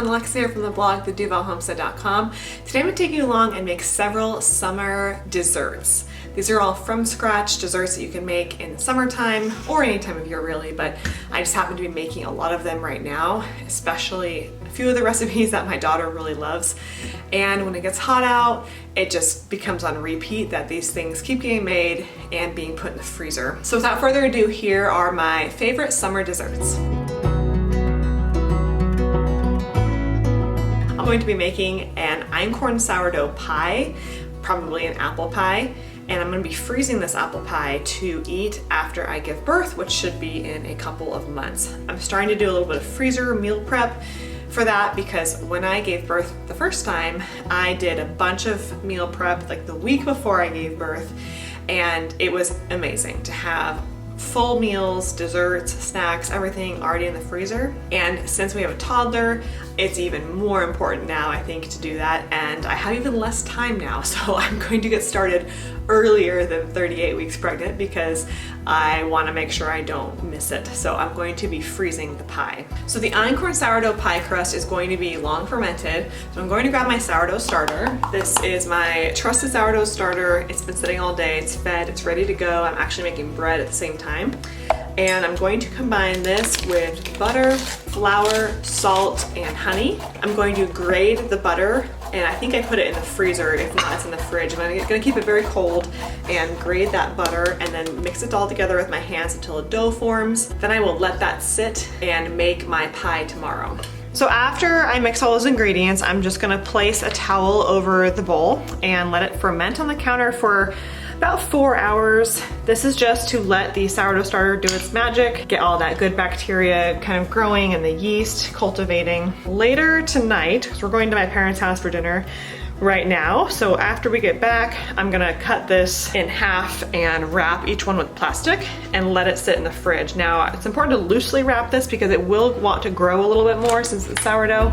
everyone, Alexa here from the blog, theduvallhomestead.com. Today I'm going to take you along and make several summer desserts. These are all from scratch desserts that you can make in the summertime or any time of year really, but I just happen to be making a lot of them right now, especially a few of the recipes that my daughter really loves. And when it gets hot out, it just becomes on repeat that these things keep getting made and being put in the freezer. So without further ado, here are my favorite summer desserts. I'm going to be making an einkorn sourdough pie, probably an apple pie, and I'm going to be freezing this apple pie to eat after I give birth, which should be in a couple of months. I'm starting to do a little bit of freezer meal prep for that because when I gave birth the first time, I did a bunch of meal prep like the week before I gave birth, and it was amazing to have full meals, desserts, snacks, everything already in the freezer. And since we have a toddler, it's even more important now, I think, to do that. And I have even less time now, so I'm going to get started earlier than 38 weeks pregnant because I want to make sure I don't miss it. So I'm going to be freezing the pie. So the einkorn sourdough pie crust is going to be long fermented. So I'm going to grab my sourdough starter. This is my trusted sourdough starter. It's been sitting all day, it's fed, it's ready to go. I'm actually making bread at the same time. And I'm going to combine this with butter, flour, salt, and honey. I'm going to grate the butter, and I think I put it in the freezer. If not, it's in the fridge. I'm gonna keep it very cold and grate that butter and then mix it all together with my hands until a dough forms. Then I will let that sit and make my pie tomorrow. So after I mix all those ingredients, I'm just gonna place a towel over the bowl and let it ferment on the counter for about 4 hours. This is just to let the sourdough starter do its magic, get all that good bacteria kind of growing and the yeast cultivating. Later tonight, because we're going to my parents' house for dinner right now, so after we get back, I'm gonna cut this in half and wrap each one with plastic and let it sit in the fridge. Now, it's important to loosely wrap this because it will want to grow a little bit more since it's sourdough.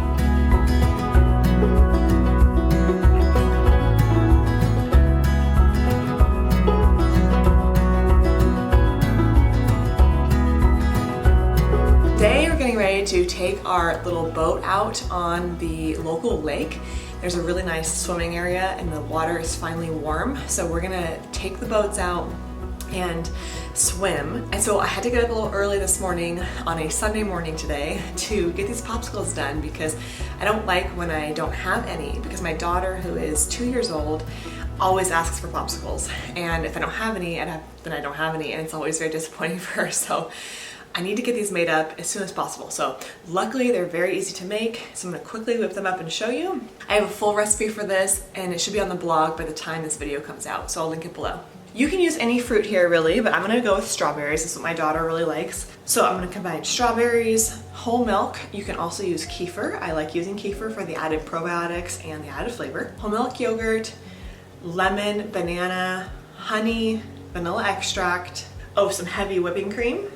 Today we're getting ready to take our little boat out on the local lake. There's a really nice swimming area and the water is finally warm. So we're gonna take the boats out and swim. And so I had to get up a little early this morning on a Sunday morning today to get these popsicles done because I don't like when I don't have any, because my daughter, who is 2 years old, always asks for popsicles. And if I don't have any, then I don't have any, and it's always very disappointing for her. So I need to get these made up as soon as possible. So luckily they're very easy to make. So I'm gonna quickly whip them up and show you. I have a full recipe for this and it should be on the blog by the time this video comes out. So I'll link it below. You can use any fruit here really, but I'm gonna go with strawberries. This is what my daughter really likes. So I'm gonna combine strawberries, whole milk. You can also use kefir. I like using kefir for the added probiotics and the added flavor. Whole milk yogurt, lemon, banana, honey, vanilla extract, some heavy whipping cream.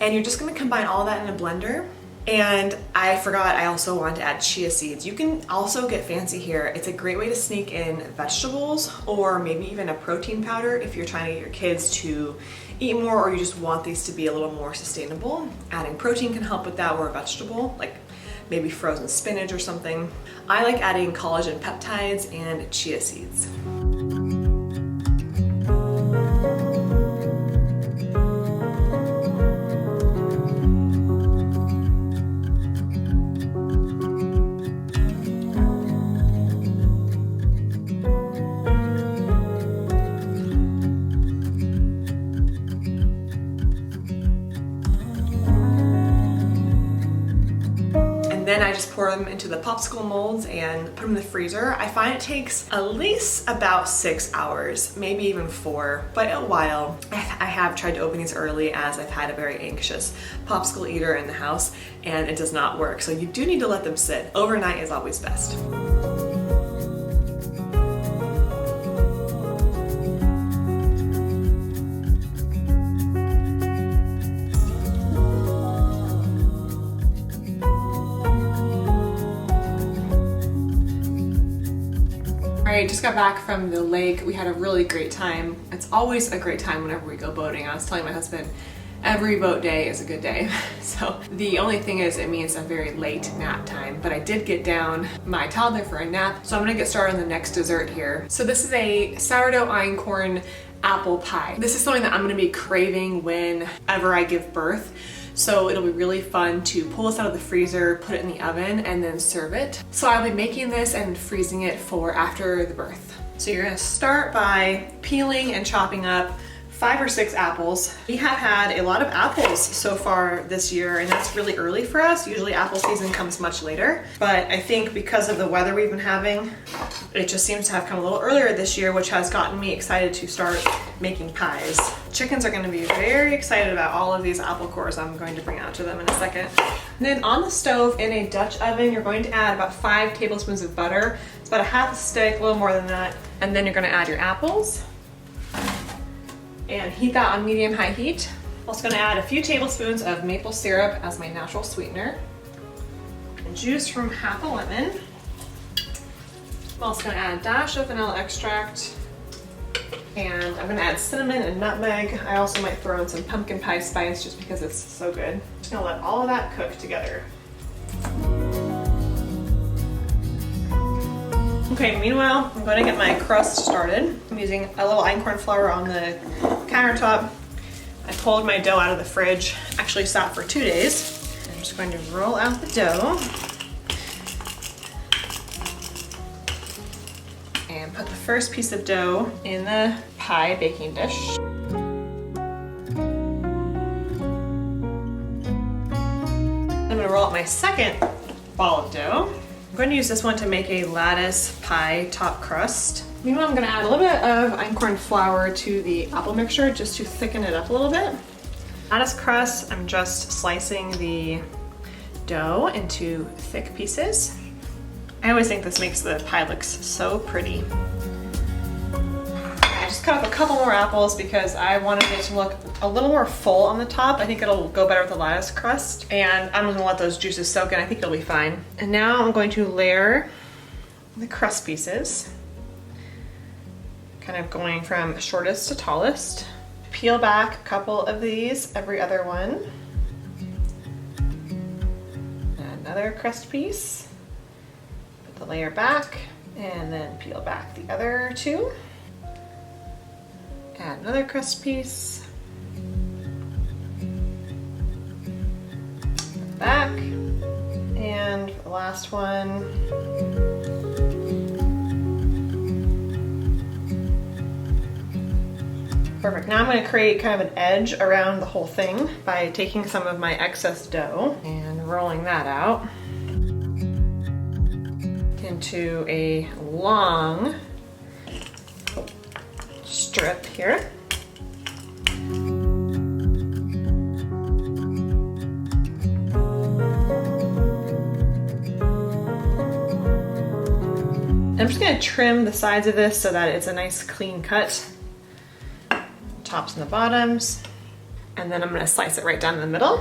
And you're just gonna combine all that in a blender. And I forgot, I also want to add chia seeds. You can also get fancy here. It's a great way to sneak in vegetables or maybe even a protein powder if you're trying to get your kids to eat more or you just want these to be a little more sustainable. Adding protein can help with that, or a vegetable, like maybe frozen spinach or something. I like adding collagen peptides and chia seeds. Then I just pour them into the popsicle molds and put them in the freezer. I find it takes at least about 6 hours, maybe even 4, but a while. I have tried to open these early as I've had a very anxious popsicle eater in the house and it does not work. So you do need to let them sit. Overnight is always best. Alright, just got back from the lake. We had a really great time. It's always a great time whenever we go boating. I was telling my husband, every boat day is a good day. So the only thing is it means a very late nap time, but I did get down my toddler for a nap, so I'm gonna get started on the next dessert here. So this is a sourdough einkorn apple pie. This is something that I'm gonna be craving whenever I give birth. So it'll be really fun to pull this out of the freezer, put it in the oven, and then serve it. So I'll be making this and freezing it for after the birth. So you're gonna start by peeling and chopping up 5 or 6 apples. We have had a lot of apples so far this year, and that's really early for us. Usually apple season comes much later, but I think because of the weather we've been having, it just seems to have come a little earlier this year, which has gotten me excited to start making pies. Chickens are gonna be very excited about all of these apple cores I'm going to bring out to them in a second. And then on the stove in a Dutch oven, you're going to add about 5 tablespoons of butter. It's about a half a stick, a little more than that. And then you're gonna add your apples and heat that on medium-high heat. I'm also gonna add a few tablespoons of maple syrup as my natural sweetener, and juice from half a lemon. I'm also gonna add a dash of vanilla extract, and I'm gonna add cinnamon and nutmeg. I also might throw in some pumpkin pie spice just because it's so good. Just gonna let all of that cook together. Okay, meanwhile, I'm going to get my crust started. I'm using a little einkorn flour on the countertop. I pulled my dough out of the fridge, actually sat for 2 days. I'm just going to roll out the dough and put the first piece of dough in the pie baking dish. I'm going to roll out my second ball of dough. I'm going to use this one to make a lattice pie top crust. Meanwhile, I'm going to add a little bit of einkorn flour to the apple mixture just to thicken it up a little bit. Lattice crust, I'm just slicing the dough into thick pieces. I always think this makes the pie look so pretty. I just cut up a couple more apples because I wanted it to look a little more full on the top. I think it'll go better with the lattice crust. And I'm gonna let those juices soak in. I think it'll be fine. And now I'm going to layer the crust pieces, kind of going from shortest to tallest. Peel back a couple of these, every other one. Another crust piece. Put the layer back and then peel back the other 2. Add another crust piece. Back, and the last one. Perfect. Now I'm going to create kind of an edge around the whole thing by taking some of my excess dough and rolling that out into a long strip here. I'm just going to trim the sides of this so that it's a nice clean cut. Tops and the bottoms. And then I'm going to slice it right down the middle.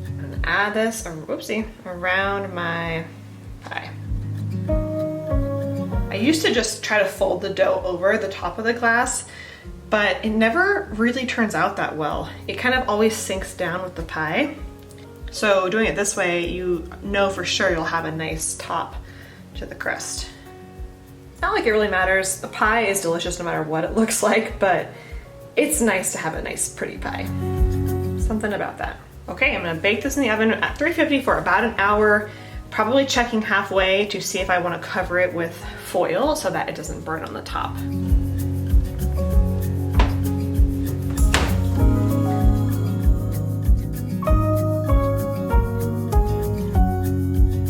And add this, around my pie. I used to just try to fold the dough over the top of the glass, but it never really turns out that well. It kind of always sinks down with the pie. So doing it this way, you know for sure you'll have a nice top to the crust. Not like it really matters. The pie is delicious no matter what it looks like, but it's nice to have a nice pretty pie. Something about that. Okay, I'm gonna bake this in the oven at 350 for about an hour, probably checking halfway to see if I wanna cover it with foil so that it doesn't burn on the top.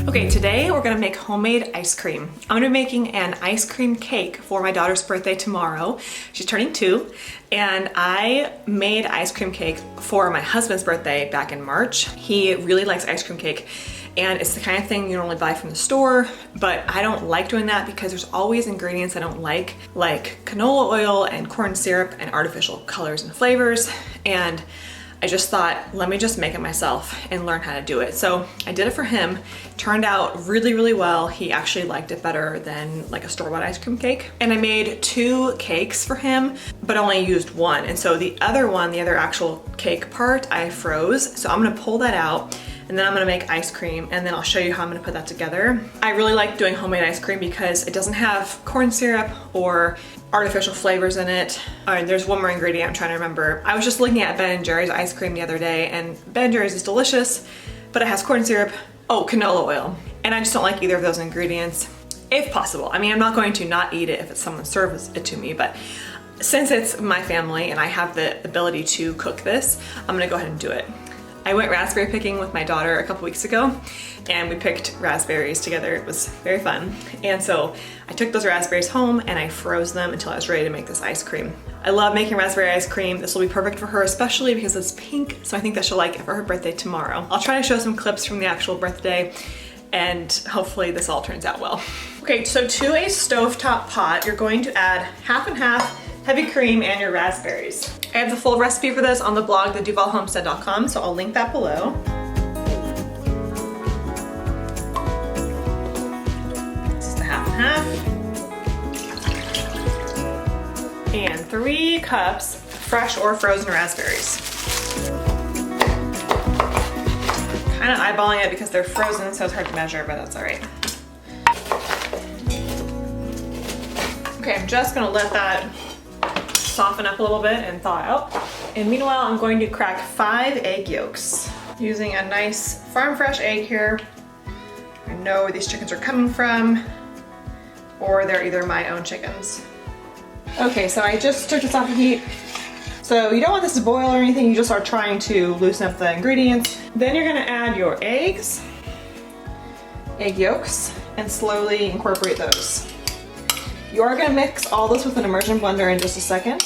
Okay, today we're gonna make homemade ice cream. I'm gonna be making an ice cream cake for my daughter's birthday tomorrow. She's turning 2, and I made ice cream cake for my husband's birthday back in March. He really likes ice cream cake, and it's the kind of thing you normally buy from the store, but I don't like doing that because there's always ingredients I don't like canola oil and corn syrup and artificial colors and flavors. And I just thought, let me just make it myself and learn how to do it. So I did it for him. Turned out really, really well. He actually liked it better than like a store-bought ice cream cake. And I made 2 cakes for him, but only used one. And so the other one, the other actual cake part, I froze. So I'm gonna pull that out, and then I'm gonna make ice cream, and then I'll show you how I'm gonna put that together. I really like doing homemade ice cream because it doesn't have corn syrup or artificial flavors in it. And there's one more ingredient I'm trying to remember. I was just looking at Ben & Jerry's ice cream the other day, and Ben & Jerry's is delicious, but it has corn syrup, canola oil. And I just don't like either of those ingredients, if possible. I mean, I'm not going to not eat it if someone serves it to me, but since it's my family and I have the ability to cook this, I'm gonna go ahead and do it. I went raspberry picking with my daughter a couple weeks ago, and we picked raspberries together. It was very fun. And so I took those raspberries home and I froze them until I was ready to make this ice cream. I love making raspberry ice cream. This will be perfect for her, especially because it's pink, so I think that she'll like it for her birthday tomorrow. I'll try to show some clips from the actual birthday, and hopefully this all turns out well. Okay, so to a stovetop pot, you're going to add half and half heavy cream and your raspberries. I have the full recipe for this on the blog, theduvallhomestead.com, so I'll link that below. This is the half and half. And 3 cups fresh or frozen raspberries. Kind of eyeballing it because they're frozen, so it's hard to measure, but that's all right. Okay, I'm just gonna let that soften up a little bit and thaw out. And meanwhile, I'm going to crack 5 egg yolks using a nice farm fresh egg here. I know where these chickens are coming from, or they're either my own chickens. Okay, so I just took this off the heat. So you don't want this to boil or anything, you just are trying to loosen up the ingredients. Then you're gonna add your eggs, egg yolks, and slowly incorporate those. You are gonna mix all this with an immersion blender in just a second.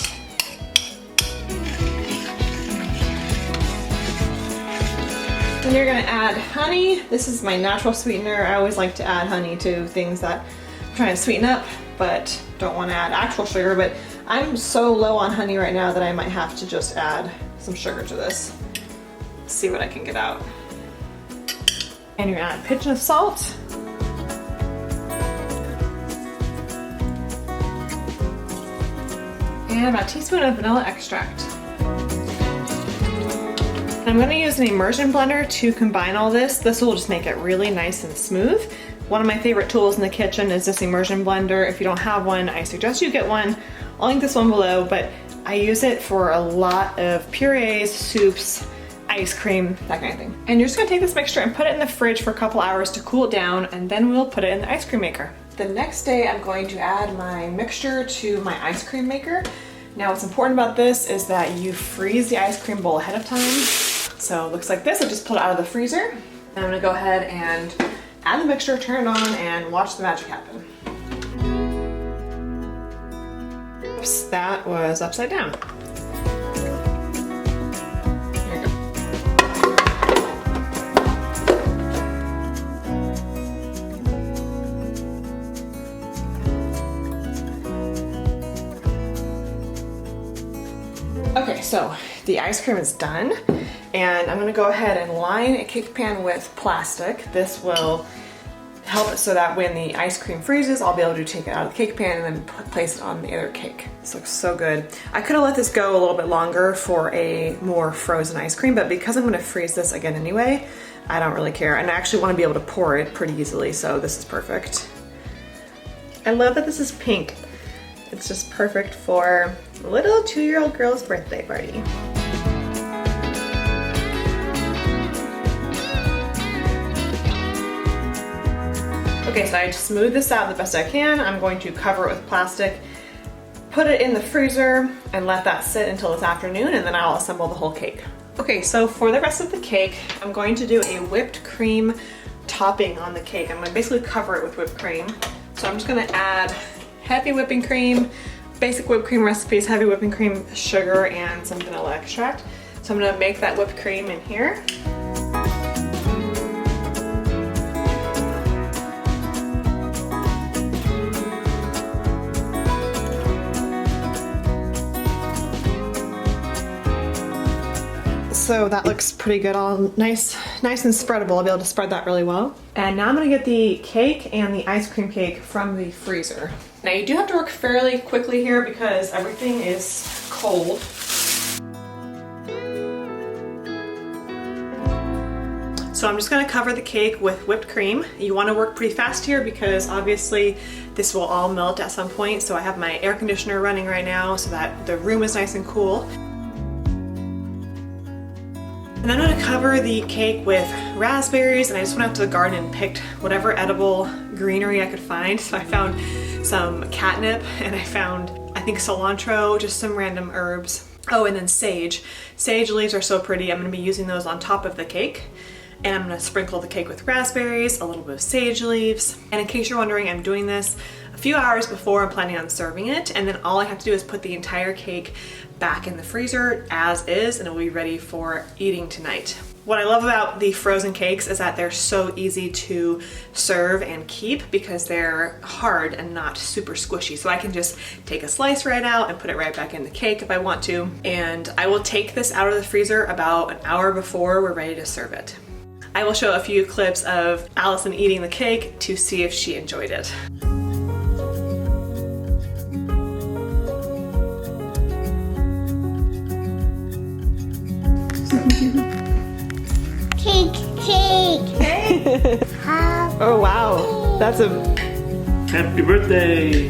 Then you're gonna add honey. This is my natural sweetener. I always like to add honey to things that I'm trying to sweeten up, but don't wanna add actual sugar, but I'm so low on honey right now that I might have to just add some sugar to this. Let's see what I can get out. And you're gonna add a pinch of salt. And about a teaspoon of vanilla extract. And I'm gonna use an immersion blender to combine all this. This will just make it really nice and smooth. One of my favorite tools in the kitchen is this immersion blender. If you don't have one, I suggest you get one. I'll link this one below, but I use it for a lot of purees, soups, ice cream, that kind of thing. And you're just gonna take this mixture and put it in the fridge for a couple hours to cool it down, and then we'll put it in the ice cream maker. The next day, I'm going to add my mixture to my ice cream maker. Now what's important about this is that you freeze the ice cream bowl ahead of time. So it looks like this. I just pulled it out of the freezer. And I'm gonna go ahead and add the mixture, turn it on, and watch the magic happen. Oops, that was upside down. There you go. Okay, so the ice cream is done, and I'm gonna go ahead and line a cake pan with plastic. This will help it so that when the ice cream freezes, I'll be able to take it out of the cake pan and then place it on the other cake. This looks so good. I could have let this go a little bit longer for a more frozen ice cream, but because I'm gonna freeze this again anyway, I don't really care. And I actually wanna be able to pour it pretty easily, so this is perfect. I love that this is pink. It's just perfect for a little 2-year-old girl's birthday party. Okay, so I just smoothed this out the best I can. I'm going to cover it with plastic, put it in the freezer, and let that sit until this afternoon, and then I'll assemble the whole cake. Okay, so for the rest of the cake, I'm going to do a whipped cream topping on the cake. I'm gonna basically cover it with whipped cream. So I'm just gonna add heavy whipping cream, basic whipped cream recipes, heavy whipping cream, sugar, and some vanilla extract. So I'm gonna make that whipped cream in here. So that looks pretty good, all nice and spreadable. I'll be able to spread that really well. And now I'm gonna get the cake and the ice cream cake from the freezer. Now you do have to work fairly quickly here because everything is cold. So I'm just gonna cover the cake with whipped cream. You wanna work pretty fast here because obviously this will all melt at some point. So I have my air conditioner running right now so that the room is nice and cool. And I'm gonna cover the cake with raspberries, and I just went out to the garden and picked whatever edible greenery I could find. So I found some catnip, and I found, I think, cilantro, just some random herbs. Oh, and then sage. Sage leaves are so pretty. I'm gonna be using those on top of the cake. And I'm gonna sprinkle the cake with raspberries, a little bit of sage leaves. And in case you're wondering, I'm doing this a few hours before I'm planning on serving it, and then all I have to do is put the entire cake back in the freezer as is, and it will be ready for eating tonight. What I love about the frozen cakes is that they're so easy to serve and keep because they're hard and not super squishy. So I can just take a slice right out and put it right back in the cake if I want to. And I will take this out of the freezer about an hour before we're ready to serve it. I will show a few clips of Allison eating the cake to see if she enjoyed it. Cake. Oh wow, that's a... Happy birthday!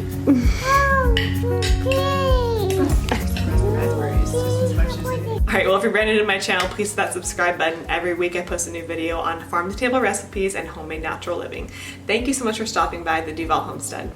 Alright, well if you're brand new to my channel, please hit that subscribe button. Every week I post a new video on farm-to-table recipes and homemade natural living. Thank you so much for stopping by the Duvall Homestead.